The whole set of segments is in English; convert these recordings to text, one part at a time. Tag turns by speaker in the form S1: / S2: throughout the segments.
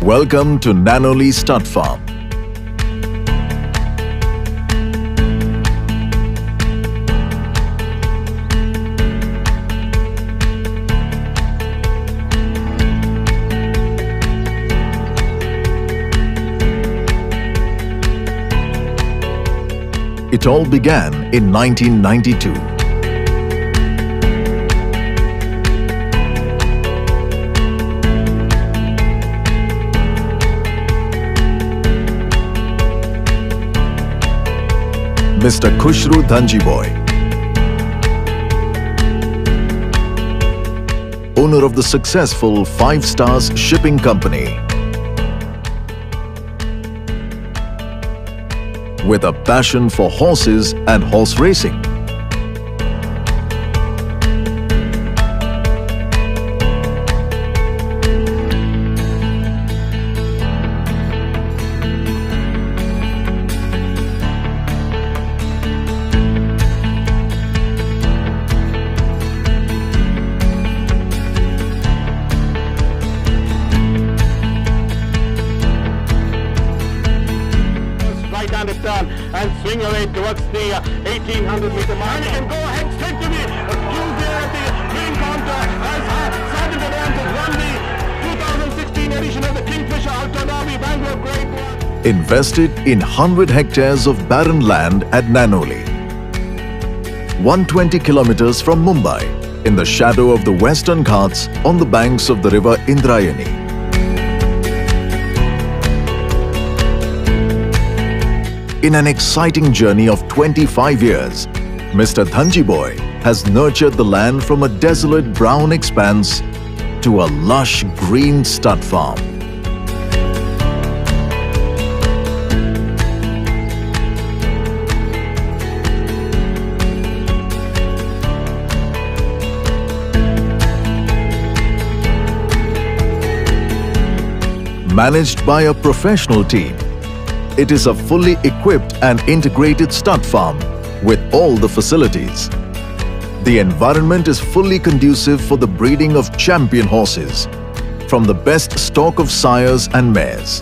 S1: Welcome to Nanoli Stud Farm. It all began in 1992. Mr. Khushru Dhanjiboy, owner of the successful 5 Stars Shipping Company, with a passion for horses and horse racing.
S2: Right-handed turn and swing away towards the 1800-meter mark. And you can go ahead straight to the queue there at the green counter as Sergeant Adams has won the 2016 edition of the Kingfisher Ultra Derby Bangalore Grade 1.
S1: Invested in 100 hectares of barren land at Nanoli, 120 kilometers from Mumbai, in the shadow of the Western Ghats on the banks of the river Indrayani. In an exciting journey of 25 years, Mr. Dhanjiboy has nurtured the land from a desolate brown expanse to a lush green stud farm. Managed by a professional team, it is a fully equipped and integrated stud farm with all the facilities. The environment is fully conducive for the breeding of champion horses from the best stock of sires and mares.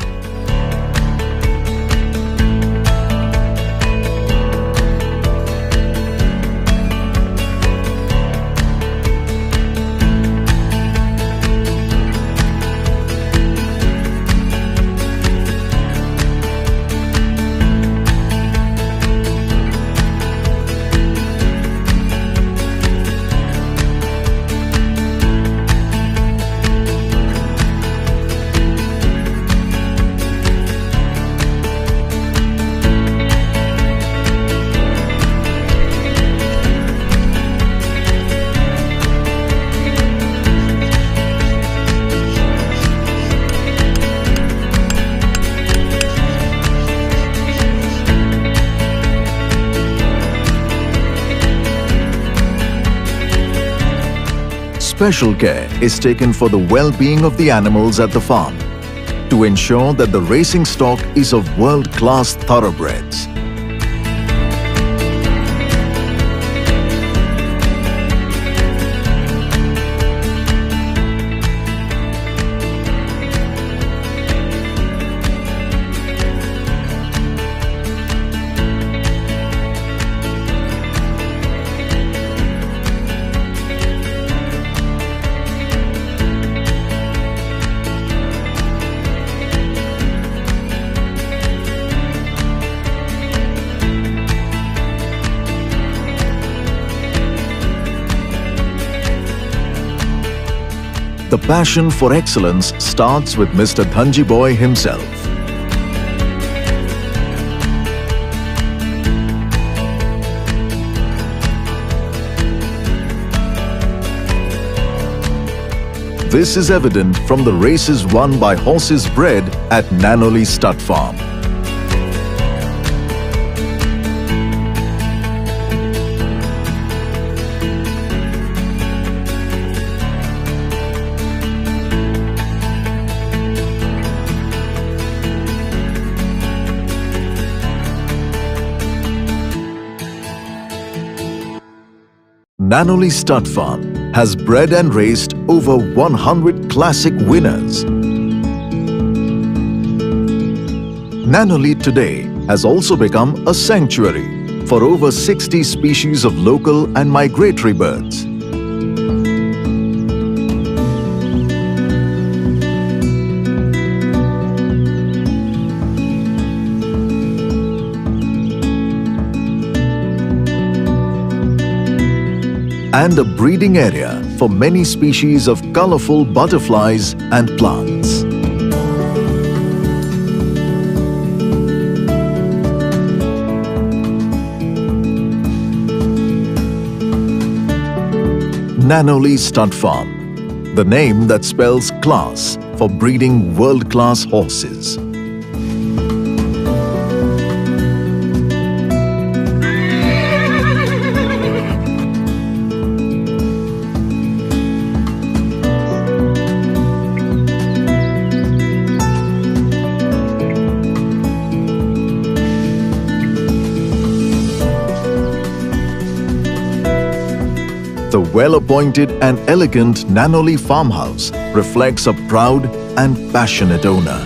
S1: Special care is taken for the well-being of the animals at the farm to ensure that the racing stock is of world-class thoroughbreds. The passion for excellence starts with Mr. Dhanjiboy himself. This is evident from the races won by horses bred at Nanoli Stud Farm. Nanoli Stud Farm has bred and raced over 100 classic winners. Nanoly today has also become a sanctuary for over 60 species of local and migratory birds. And a breeding area for many species of colorful butterflies and plants. Nanoly Stud Farm, the name that spells class for breeding world-class horses. The well-appointed and elegant Nanoly farmhouse reflects a proud and passionate owner.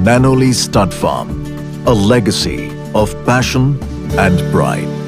S1: Nanoly Stud Farm, a legacy of passion and pride.